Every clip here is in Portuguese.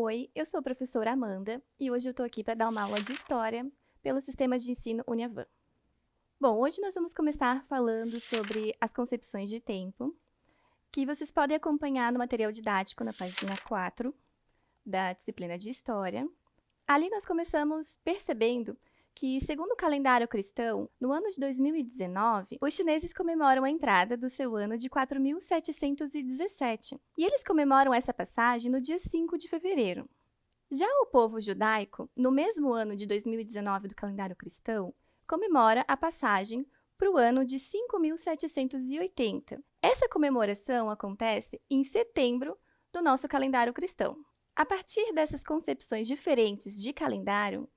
Oi, eu sou a professora Amanda e hoje eu estou aqui para dar uma aula de História pelo Sistema de Ensino Uniavan. Bom, hoje nós vamos começar falando sobre as concepções de tempo, que vocês podem acompanhar no material didático na página 4 da disciplina de História. Ali nós começamos percebendo que, segundo o calendário cristão, no ano de 2019, os chineses comemoram a entrada do seu ano de 4717, e eles comemoram essa passagem no dia 5 de fevereiro. Já o povo judaico, no mesmo ano de 2019 do calendário cristão, comemora a passagem para o ano de 5780. Essa comemoração acontece em setembro do nosso calendário cristão. A partir dessas concepções diferentes de calendário,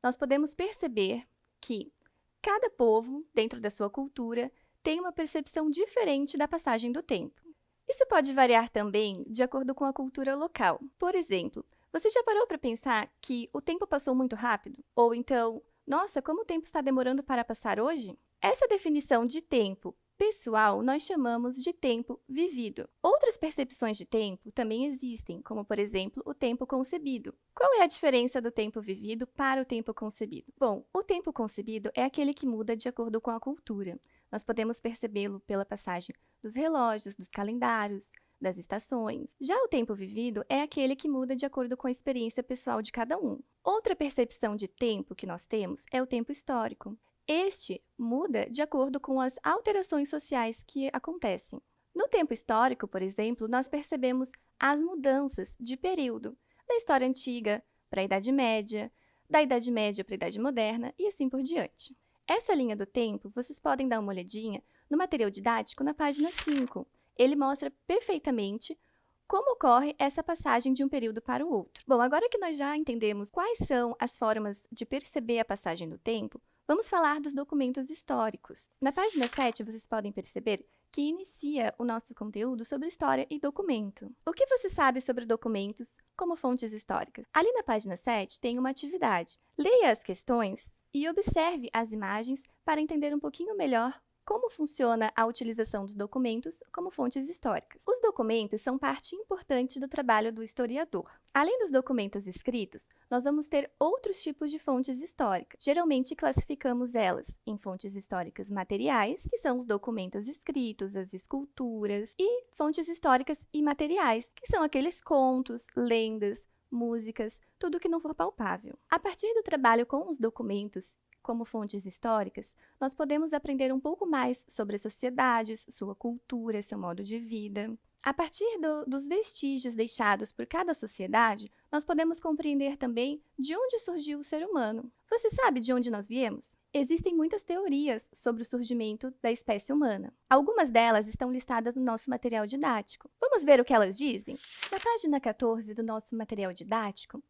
nós podemos perceber que cada povo, dentro da sua cultura, tem uma percepção diferente da passagem do tempo. Isso pode variar também de acordo com a cultura local. Por exemplo, você já parou para pensar que o tempo passou muito rápido? Ou então, nossa, como o tempo está demorando para passar hoje? Essa definição de tempo pessoal nós chamamos de tempo vivido. Outras percepções de tempo também existem, como, por exemplo, o tempo concebido. Qual é a diferença do tempo vivido para o tempo concebido? Bom, o tempo concebido é aquele que muda de acordo com a cultura. Nós podemos percebê-lo pela passagem dos relógios, dos calendários, das estações. Já o tempo vivido é aquele que muda de acordo com a experiência pessoal de cada um. Outra percepção de tempo que nós temos é o tempo histórico. Este muda de acordo com as alterações sociais que acontecem. No tempo histórico, por exemplo, nós percebemos as mudanças de período, da história antiga para a Idade Média, da Idade Média para a Idade Moderna e assim por diante. Essa linha do tempo, vocês podem dar uma olhadinha no material didático na página 5. Ele mostra perfeitamente como ocorre essa passagem de um período para o outro. Bom, agora que nós já entendemos quais são as formas de perceber a passagem do tempo, vamos falar dos documentos históricos. Na página 7, vocês podem perceber que inicia o nosso conteúdo sobre história e documento. O que você sabe sobre documentos como fontes históricas? Ali na página 7 tem uma atividade. Leia as questões e observe as imagens para entender um pouquinho melhor como funciona a utilização dos documentos como fontes históricas. Os documentos são parte importante do trabalho do historiador. Além dos documentos escritos, nós vamos ter outros tipos de fontes históricas. Geralmente, classificamos elas em fontes históricas materiais, que são os documentos escritos, as esculturas, e fontes históricas imateriais, que são aqueles contos, lendas, músicas, tudo que não for palpável. A partir do trabalho com os documentos como fontes históricas, nós podemos aprender um pouco mais sobre as sociedades, sua cultura, seu modo de vida. A partir dos vestígios deixados por cada sociedade, nós podemos compreender também de onde surgiu o ser humano. Você sabe de onde nós viemos? Existem muitas teorias sobre o surgimento da espécie humana. Algumas delas estão listadas no nosso material didático. Vamos ver o que elas dizem? Na página 14 do nosso material didático,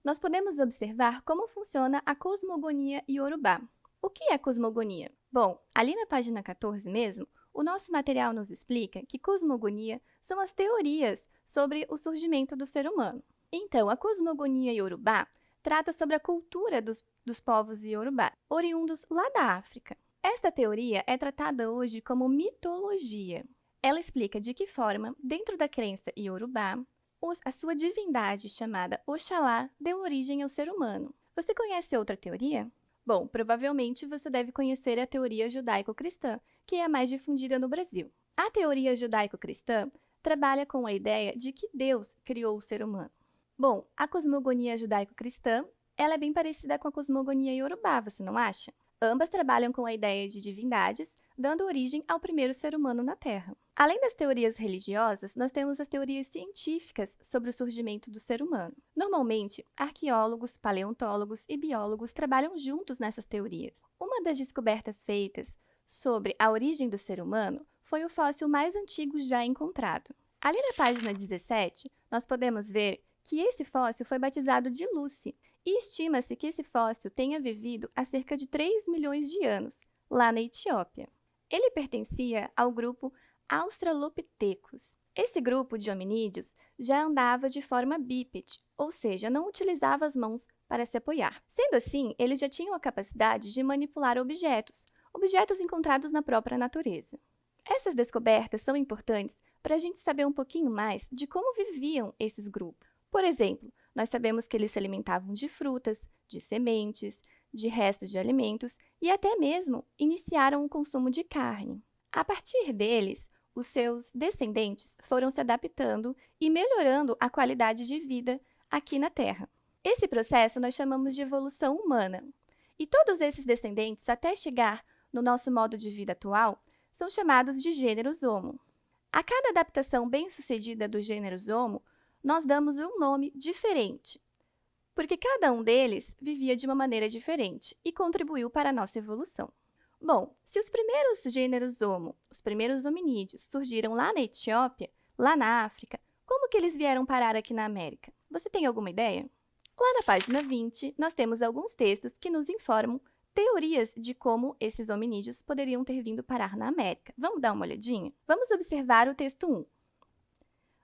nós podemos observar como funciona a cosmogonia iorubá. O que é cosmogonia? Bom, ali na página 14 mesmo, o nosso material nos explica que cosmogonia são as teorias sobre o surgimento do ser humano. Então, a cosmogonia iorubá trata sobre a cultura dos povos iorubá, oriundos lá da África. Esta teoria é tratada hoje como mitologia. Ela explica de que forma, dentro da crença iorubá, a sua divindade, chamada Oxalá, deu origem ao ser humano. Você conhece outra teoria? Bom, provavelmente você deve conhecer a teoria judaico-cristã, que é a mais difundida no Brasil. A teoria judaico-cristã trabalha com a ideia de que Deus criou o ser humano. Bom, a cosmogonia judaico-cristã ela é bem parecida com a cosmogonia iorubá, você não acha? Ambas trabalham com a ideia de divindades, dando origem ao primeiro ser humano na Terra. Além das teorias religiosas, nós temos as teorias científicas sobre o surgimento do ser humano. Normalmente, arqueólogos, paleontólogos e biólogos trabalham juntos nessas teorias. Uma das descobertas feitas sobre a origem do ser humano foi o fóssil mais antigo já encontrado. Ali na página 17, nós podemos ver que esse fóssil foi batizado de Lucy, e estima-se que esse fóssil tenha vivido há cerca de 3 milhões de anos, lá na Etiópia. Ele pertencia ao grupo Australopithecus. Esse grupo de hominídeos já andava de forma bípede, ou seja, não utilizava as mãos para se apoiar. Sendo assim, eles já tinham a capacidade de manipular objetos encontrados na própria natureza. Essas descobertas são importantes para a gente saber um pouquinho mais de como viviam esses grupos. Por exemplo, Nós sabemos que eles se alimentavam de frutas, de sementes, de restos de alimentos e até mesmo iniciaram o consumo de carne. A partir deles, os seus descendentes foram se adaptando e melhorando a qualidade de vida aqui na Terra. Esse processo nós chamamos de evolução humana. E todos esses descendentes, até chegar no nosso modo de vida atual, são chamados de gêneros Homo. A cada adaptação bem-sucedida dos gêneros Homo, nós damos um nome diferente, porque cada um deles vivia de uma maneira diferente e contribuiu para a nossa evolução. Bom, se os primeiros gêneros Homo, os primeiros hominídeos, surgiram lá na Etiópia, lá na África, como que eles vieram parar aqui na América? Você tem alguma ideia? Lá na página 20, nós temos alguns textos que nos informam teorias de como esses hominídeos poderiam ter vindo parar na América. Vamos dar uma olhadinha? Vamos observar o texto 1.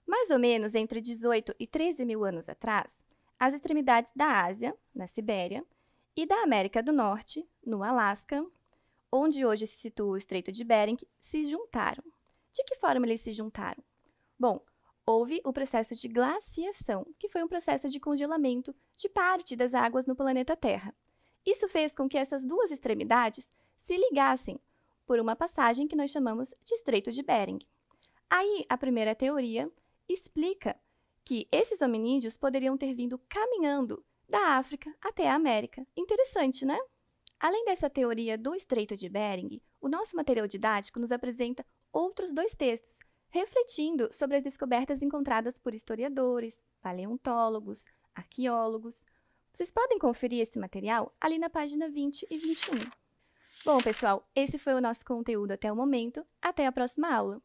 Mais ou menos entre 18 e 13 mil anos atrás, as extremidades da Ásia, na Sibéria, e da América do Norte, no Alasca, onde hoje se situa o Estreito de Bering, se juntaram. De que forma eles se juntaram? Bom, houve o processo de glaciação, que foi um processo de congelamento de parte das águas no planeta Terra. Isso fez com que essas duas extremidades se ligassem por uma passagem que nós chamamos de Estreito de Bering. Aí, a primeira teoria explica que esses hominídeos poderiam ter vindo caminhando da África até a América. Interessante, né? Além dessa teoria do Estreito de Bering, o nosso material didático nos apresenta outros dois textos, refletindo sobre as descobertas encontradas por historiadores, paleontólogos, arqueólogos. Vocês podem conferir esse material ali na página 20 e 21. Bom, pessoal, esse foi o nosso conteúdo até o momento. Até a próxima aula!